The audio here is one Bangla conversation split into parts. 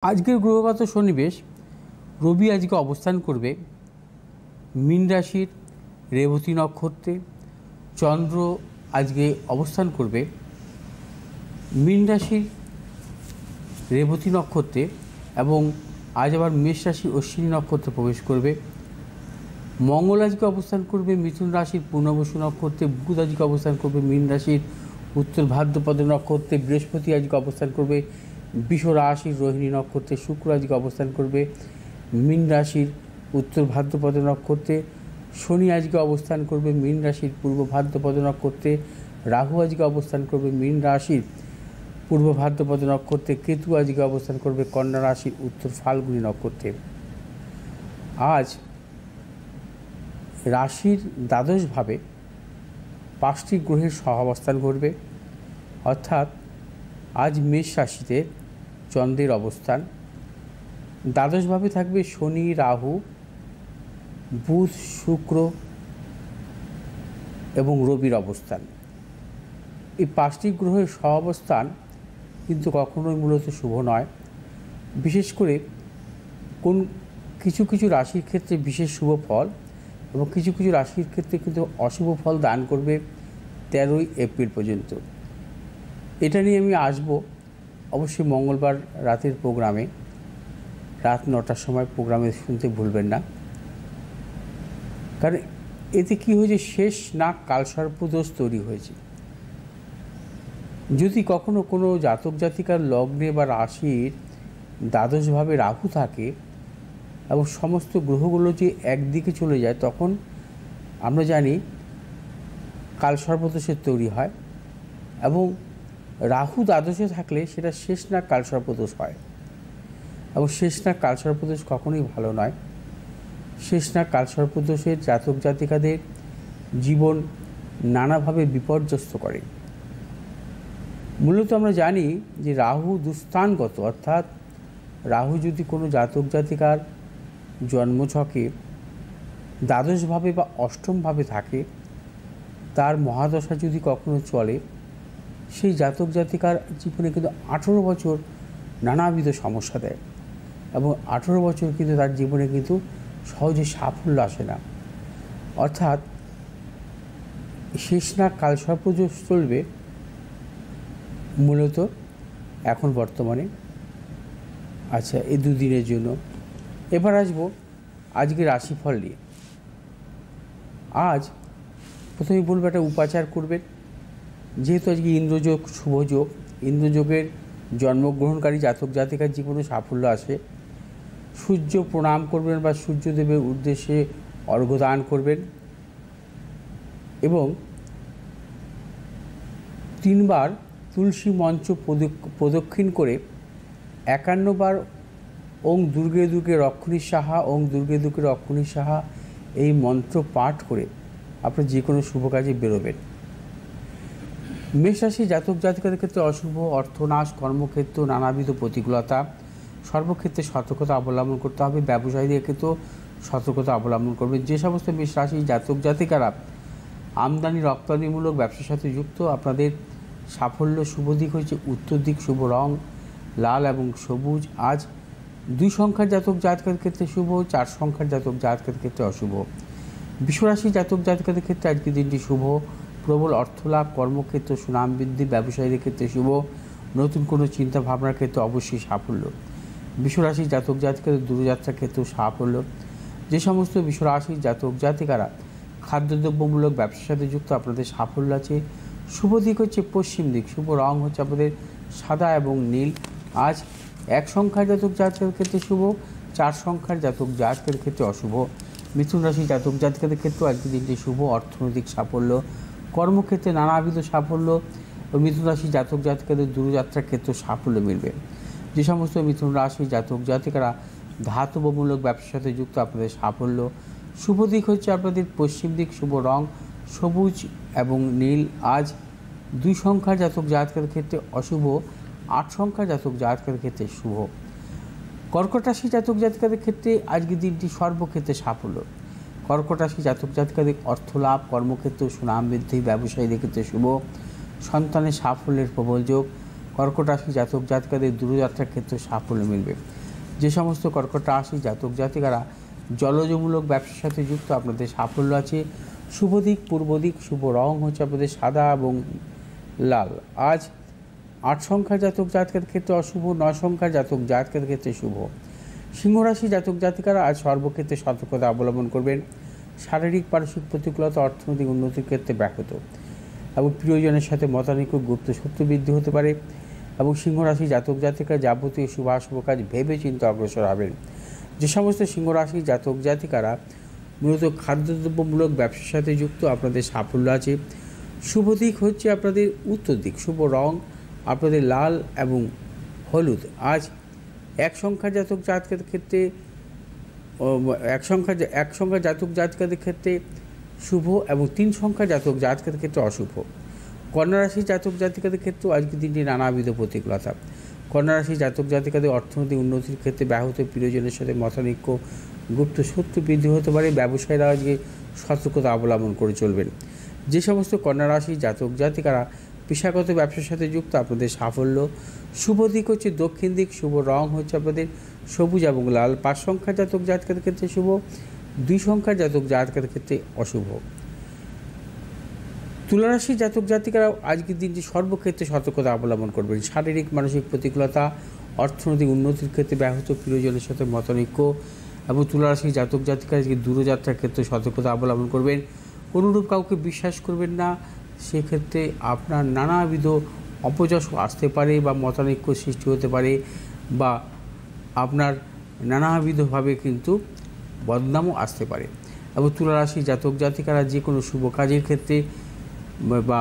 আজকের গ্রহগত সন্নিবেশ রবি আজকে অবস্থান করবে মীন রাশির রেবতী নক্ষত্রে। চন্দ্র আজকে অবস্থান করবে মীন রাশির রেবতী নক্ষত্রে এবং আজ আবার মেষ রাশির অশ্বিনী নক্ষত্রে প্রবেশ করবে। মঙ্গল আজকে অবস্থান করবে মিথুন রাশির পূর্ণবসু নক্ষত্রে। বুধ আজকে অবস্থান করবে মীন রাশির উত্তর ভাদ্রপদ নক্ষত্রে। বৃহস্পতি আজকে অবস্থান করবে বৃষ রাশির রোহিণী নক্ষত্রে। শুক্র আজকে অবস্থান করবে মীন রাশির উত্তর ভাদ্রপদ নক্ষত্রে। শনি আজকে অবস্থান করবে মীন রাশির পূর্ব ভাদ্রপদ নক্ষত্রে। রাহু আজকে অবস্থান করবে মীন রাশির পূর্ব ভাদ্রপদ নক্ষত্রে। কেতু আজকে অবস্থান করবে কন্যা রাশির উত্তর ফাল্গুনী নক্ষত্রে। আজ রাশির দ্বাদশভাবে 5টি গ্রহের সহাবস্থান ঘটবে, অর্থাৎ আজ মেষ রাশিতে চন্দ্রের অবস্থান। দ্বাদশভাবে থাকবে শনি, রাহু, বুধ, শুক্র এবং রবির অবস্থান। এই 5টি গ্রহের সহাবস্থান কিন্তু কখনোই মূলত শুভ নয়। বিশেষ করে কিছু কিছু রাশির ক্ষেত্রে বিশেষ শুভ ফল এবং কিছু কিছু রাশির ক্ষেত্রে কিন্তু অশুভ ফল দান করবে 13ই এপ্রিল পর্যন্ত। এটা নিয়ে আমি আসব অবশ্যই মঙ্গলবার রাতের প্রোগ্রামে, রাত 9টার সময় প্রোগ্রামে শুনতে ভুলবেন না। কারণ এতে কী হয়েছে, শেষ নাগ কালসর্পদোষ তৈরি হয়েছে। যদি কখনো কোনো জাতক জাতিকার লগ্নে বা রাশির দ্বাদশভাবে রাহু থাকে এবং সমস্ত গ্রহগুলো যে একদিকে চলে যায়, তখন আমরা জানি কালসর্পদোষের তৈরি হয়। এবং রাহু দ্বাদশে থাকলে সেটা শেষ নাগ কালসর্পদোষ হয় এবং শেষ নাগ কালসর্পদোষ কখনোই ভালো নয়। শেষ নাগ কালসর্পদোষের জাতক জাতিকাদের জীবন নানাভাবে বিপর্যস্ত করে। মূলত আমরা জানি যে রাহু দুস্থানগত, অর্থাৎ রাহু যদি কোনো জাতক জাতিকার জন্মছকে দ্বাদশভাবে বা অষ্টমভাবে থাকে, তার মহাদশা যদি কখনো চলে, সেই জাতক জাতিকার জীবনে কিন্তু 18 বছর নানাবিধ সমস্যা দেয় এবং 18 বছর কিন্তু তার জীবনে কিন্তু সহজে সাফল্য আসে না। অর্থাৎ শেষ নাগ কালসর্পদোষ চলবে মূলত এখন বর্তমানে। আচ্ছা, এই দুদিনের জন্য। এবার আসবো আজকে রাশিফল নিয়ে। আজ প্রথমে বলবো একটা উপাচার করবেন। যেহেতু আজকে ইন্দ্রযোগ, শুভযোগ, ইন্দ্রযোগের জন্মগ্রহণকারী জাতক জাতিকার জীবনে সাফল্য আসে। সূর্য প্রণাম করবেন বা সূর্যদেবের উদ্দেশ্যে অর্ঘ্যদান করবেন এবং 3 বার তুলসী মঞ্চ প্রদক্ষিণ করে 51 বার ওং দুর্গে দুর্গে রক্ষণী সাহা, ওং দুর্গে দুর্গে রক্ষণী সাহা এই মন্ত্র পাঠ করে আপনি যে কোনো শুভ কাজে বেরোবেন। মেষ রাশি জাতক জাতিকাদের ক্ষেত্রে অশুভ, অর্থনাশ, কর্মক্ষেত্র নানাবিধ প্রতিকূলতা, সর্বক্ষেত্রে সতর্কতা অবলম্বন করতে হবে। ব্যবসায়ীদের ক্ষেত্রেও সতর্কতা অবলম্বন করবে। যে সমস্ত মেষ রাশি জাতক জাতিকারা আমদানি রপ্তানিমূলক ব্যবসার সাথে যুক্ত, আপনাদের সাফল্য শুভ দিক হচ্ছে উত্তর দিক, শুভ রং লাল এবং সবুজ। আজ 2 সংখ্যার জাতক জাতিকাদের ক্ষেত্রে শুভ, 4 সংখ্যার জাতক জাতিকাদের ক্ষেত্রে অশুভ। বিশ্বরাশি জাতক জাতিকাদের ক্ষেত্রে আজকের দিনটি শুভ। প্রবল অর্থলাভ, কর্মক্ষেত্র সুনাম বৃদ্ধি, ব্যবসায়ীদের ক্ষেত্রে শুভ। নতুন কোনো চিন্তা ভাবনার ক্ষেত্রে অবশ্যই সাফল্য। বিশ্বরাশি জাতক জাতিকাদের দূরযাত্রার ক্ষেত্রেও সাফল্য। যে সমস্ত বিশ্বরাশির জাতক জাতিকারা খাদ্যদ্রব্যমূলক ব্যবসার সাথে যুক্ত, আপনাদের সাফল্য আছে। শুভ দিক হচ্ছে পশ্চিম দিক, শুভ রং হচ্ছে আপনাদের সাদা এবং নীল। আজ 1 সংখ্যার জাতক জাতকের ক্ষেত্রে শুভ, 4 সংখ্যার জাতক জাতকের ক্ষেত্রে অশুভ। মিথুন রাশি জাতক জাতিকাদের ক্ষেত্রেও আজকের দিনটি শুভ, অর্থনৈতিক সাফল্য, কর্মক্ষেত্রে নানাবিধ সাফল্য ও মিথুন রাশি জাতক জাতিকাদের দূরযাত্রার ক্ষেত্রে সাফল্য মিলবে। যে সমস্ত মিথুন রাশি জাতক জাতিকারা ধাতবমূলক ব্যবসার সাথে যুক্ত, আপনাদের সাফল্য। শুভ দিক হচ্ছে আপনাদের পশ্চিম দিক, শুভ রং সবুজ এবং নীল। আজ 2 সংখ্যার জাতক জাতকের ক্ষেত্রে অশুভ, 8 সংখ্যার জাতক জাতকের ক্ষেত্রে শুভ। কর্কট রাশি জাতক জাতিকাদের ক্ষেত্রে আজকের দিনটি সর্বক্ষেত্রে সাফল্য। কর্কট রাশি জাতক জাতিকাদের অর্থলাভ, কর্মক্ষেত্রে সুনাম বৃদ্ধি, ব্যবসায়ীদের ক্ষেত্রে শুভ। সন্তানের সাফল্যের প্রবল যোগ। কর্কট রাশি জাতক জাতিকাদের দূরযাত্রার ক্ষেত্রে সাফল্য মিলবে। যে সমস্ত কর্কট রাশি জাতক জাতিকারা জলজমূলক ব্যবসার সাথে যুক্ত, আপনাদের সাফল্য আছে। শুভ দিক পূর্ব দিক, শুভ রং হচ্ছে আপনাদের সাদা এবং লাল। আজ 8 সংখ্যার জাতক জাতকের ক্ষেত্রে অশুভ, 9 সংখ্যার জাতক জাতকের ক্ষেত্রে শুভ। সিংহ রাশি জাতক জাতিকারা আজ সর্বক্ষেত্রে সতর্কতা অবলম্বন করবেন। শারীরিক পারস্পরিক প্রতিকূলতা অর্থনৈতিক উন্নতির ক্ষেত্রে ব্যাহত এবং প্রিয়জনের সাথে মতানৈক্য, গুপ্ত শত্রু বৃদ্ধি হতে পারে। এবং সিংহ রাশি জাতক জাতিকা যাবতীয় শুভাশুভ কাজ ভেবে চিন্তে অগ্রসর হবেন। যে সমস্ত সিংহ রাশি জাতক জাতিকারা মূলত খাদ্যদ্রব্যমূলক ব্যবসার সাথে যুক্ত, আপনাদের সাফল্য আছে। শুভ দিক হচ্ছে আপনাদের উত্তর দিক, শুভ রং আপনাদের লাল এবং হলুদ। আজ 1 সংখ্যার জাতক জাতকের ক্ষেত্রে এক সংখ্যার জাতক জাতিকাদের ক্ষেত্রে শুভ এবং 3 সংখ্যার জাতক জাতকের ক্ষেত্রে অশুভ। কন্যা রাশি জাতক জাতিকাদের ক্ষেত্রেও আজকের দিনটি নানাবিধ প্রতিকূলতা। কন্যা রাশি জাতক জাতিকাদের অর্থনৈতিক উন্নতির ক্ষেত্রে ব্যাহত, প্রিয়জনের সাথে মতানৈক্য, গুপ্ত শত্রু বৃদ্ধি হতে পারে। ব্যবসায়ীরা আজকে সতর্কতা অবলম্বন করে চলবেন। যে সমস্ত কন্যা রাশি জাতক জাতিকারা পেশাগত ব্যবসার সাথে যুক্ত, আপনাদের সাফল্য। শুভ দিক হচ্ছে দক্ষিণ দিক, শুভ রং হচ্ছে আপনাদের সবুজ এবং লাল। 5 সংখ্যার জাতক জাতকের ক্ষেত্রে শুভ, 2 সংখ্যার জাতক জাতকের ক্ষেত্রে অশুভ। তুলা রাশি জাতক জাতিকারা আজকের দিনটি সর্বক্ষেত্রে সতর্কতা অবলম্বন করবেন। শারীরিক মানসিক প্রতিকূলতা, অর্থনৈতিক উন্নতির ক্ষেত্রে ব্যাহত, প্রিয়জনের সাথে মতানৈক্য এবং তুলা রাশি জাতক জাতিকারা আজকে দূরযাত্রার ক্ষেত্রে সতর্কতা অবলম্বন করবেন। কোনোরূপ কাউকে বিশ্বাস করবেন না, সেক্ষেত্রে আপনার নানাবিধ অপযশ আসতে পারে বা মতানৈক্য সৃষ্টি হতে পারে বা আপনার নানাবিধভাবে কিন্তু বদনামও আসতে পারে। এবং তুলা রাশি জাতক জাতিকারা যে কোনো শুভ কাজের ক্ষেত্রে বা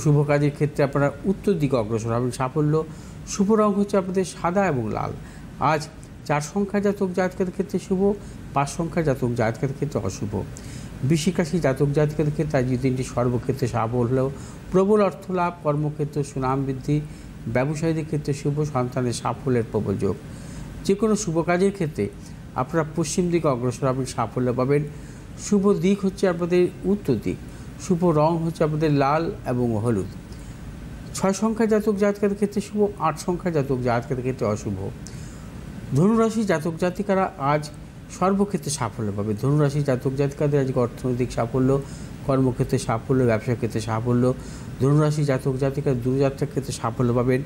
শুভ কাজের ক্ষেত্রে আপনারা উত্তর দিকে অগ্রসর হবেন, সাফল্য। শুভ রং হচ্ছে আপনাদের সাদা এবং লাল। আজ 4 সংখ্যার জাতক জাতকের ক্ষেত্রে শুভ, 5 সংখ্যার জাতক জাতকের ক্ষেত্রে অশুভ। বৃশ্চিক রাশি জাতক জাতকের ক্ষেত্রে আজকের দিনটি সর্বক্ষেত্রে সাফল্য, প্রবল অর্থ লাভ, কর্মক্ষেত্রে সুনাম বৃদ্ধি, ব্যবসায়ীদের ক্ষেত্রে শুভ, সন্তানের সাফল্যের প্রবল যোগ। যে কোনো শুভ কাজের ক্ষেত্রে আপনারা পশ্চিম দিকে অগ্রসর হবেন, সাফল্য পাবেন। শুভ দিক হচ্ছে আপনাদের উত্তর দিক, শুভ রং হচ্ছে আপনাদের লাল এবং হলুদ। 6 সংখ্যার জাতক জাতকের ক্ষেত্রে শুভ, 8 সংখ্যার জাতক জাতকের ক্ষেত্রে অশুভ। ধনুরাশি জাতক জাতিকারা আজ সর্বক্ষেত্রে সাফল্য পাবে। ধনুরাশি জাতক জাতিকাদের আজকে অর্থনৈতিক সাফল্য, কর্মক্ষেত্রে সাফল্য, ব্যবসার ক্ষেত্রে সাফল্য। ধনুরাশি জাতক জাতিকারা দূরযাত্রার ক্ষেত্রে সাফল্য পাবেন।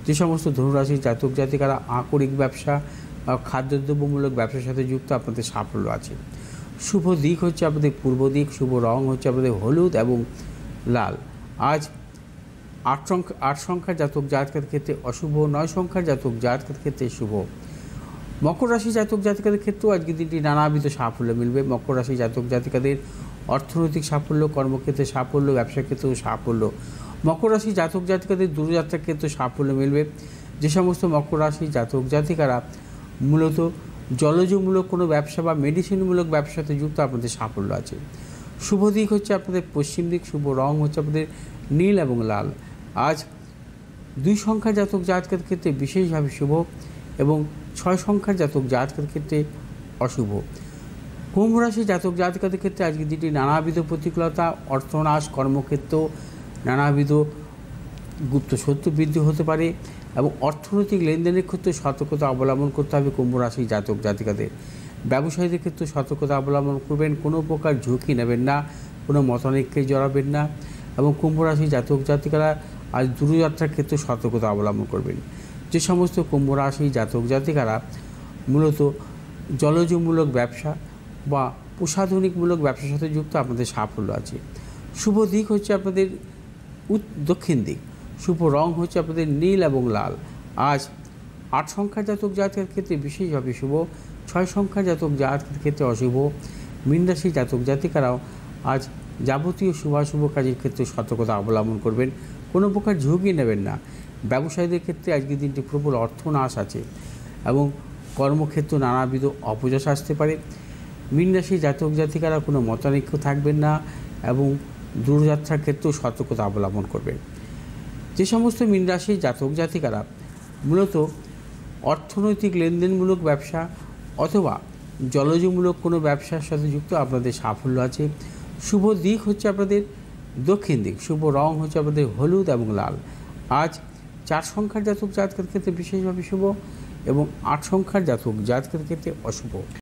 যে সমস্ত ধনুরাশি জাতক জাতিকারা আকরিক ব্যবসা বা খাদ্যদ্রব্যমূলক ব্যবসার সাথে যুক্ত, আপনাদের সাফল্য আছে। শুভ দিক হচ্ছে আপনাদের পূর্ব দিক, শুভ রং হচ্ছে আপনাদের হলুদ এবং লাল। আজ 8 সংখ্যার জাতক জাতকের ক্ষেত্রে অশুভ, 9 সংখ্যার জাতক জাতকের ক্ষেত্রে শুভ। মকর রাশি জাতক জাতিকাদের ক্ষেত্রেও আজকের দিনটি নানাবিধ সাফল্য মিলবে। মকর রাশি জাতক জাতিকাদের অর্থনৈতিক সাফল্য, কর্মক্ষেত্রে সাফল্য, ব্যবসার ক্ষেত্রেও সাফল্য। মকর রাশি জাতক জাতিকাদের দূরযাত্রার ক্ষেত্রে সাফল্য মিলবে। যে সমস্ত মকর রাশি জাতক জাতিকারা মূলত জলজমূলক কোনো ব্যবসা বা মেডিসিনমূলক ব্যবসার সাথে যুক্ত, আপনাদের সাফল্য আছে। শুভ দিক হচ্ছে আপনাদের পশ্চিম দিক, শুভ রং হচ্ছে আপনাদের নীল এবং লাল। আজ 2 সংখ্যার জাতক জাতকের ক্ষেত্রে বিশেষভাবে শুভ এবং 6 সংখ্যার জাতক জাতকের ক্ষেত্রে অশুভ। কুম্ভ রাশি জাতক জাতিকাদের ক্ষেত্রে আজকের দিনটি নানাবিধ প্রতিকূলতা, অর্থনাশ, কর্মক্ষেত্র নানাবিধ গুপ্ত শত্রু বৃদ্ধি হতে পারে এবং অর্থনৈতিক লেনদেনের ক্ষেত্রে সতর্কতা অবলম্বন করতে হবে কুম্ভ রাশি জাতক জাতিকাদের। ব্যবসায়ীদের ক্ষেত্রে সতর্কতা অবলম্বন করবেন, কোনো প্রকার ঝুঁকি নেবেন না, কোনো মতানৈক্যে জড়াবেন না এবং কুম্ভ রাশি জাতক জাতিকারা আজ দূরযাত্রার ক্ষেত্রে সতর্কতা অবলম্বন করবেন। যে সমস্ত কুম্ভ রাশি জাতক জাতিকারা মূলত জলজমূলক ব্যবসা বা প্রসাধনিকমূলক ব্যবসার সাথে যুক্ত, আপনাদের সাফল্য আছে। শুভ দিক হচ্ছে আপনাদের দক্ষিণ দিক, শুভ রং হচ্ছে আপনাদের নীল এবং লাল। আজ 8 সংখ্যার জাতক জাতকের ক্ষেত্রে বিশেষভাবে শুভ, 6 সংখ্যার জাতক জাতকের ক্ষেত্রে অশুভ। মীন রাশি জাতক জাতিকারাও আজ যাবতীয় শুভাশুভ কাজের ক্ষেত্রে সতর্কতা অবলম্বন করবেন, কোনো প্রকার ঝুঁকি নেবেন না। ব্যবসায়ীদের ক্ষেত্রে আজকের দিনটি প্রবল অর্থনাশ আছে এবং কর্মক্ষেত্রে নানাবিধ অপযশ আসতে পারে। মীন রাশি জাতক জাতিকারা কোনো মতানৈক্য থাকবেন না এবং দূরযাত্রার ক্ষেত্রেও সতর্কতা অবলম্বন করবেন। যে সমস্ত মীন রাশির জাতক জাতিকারা মূলত অর্থনৈতিক লেনদেনমূলক ব্যবসা অথবা জলজমূলক কোনো ব্যবসার সাথে যুক্ত, আপনাদের সাফল্য আছে। শুভ দিক হচ্ছে আপনাদের দক্ষিণ দিক, শুভ রং হচ্ছে আপনাদের হলুদ এবং লাল। আজ 4 সংখ্যার জাতক জাতকের ক্ষেত্রে বিশেষভাবে শুভ এবং 8 সংখ্যার জাতক জাতকের ক্ষেত্রে অশুভ।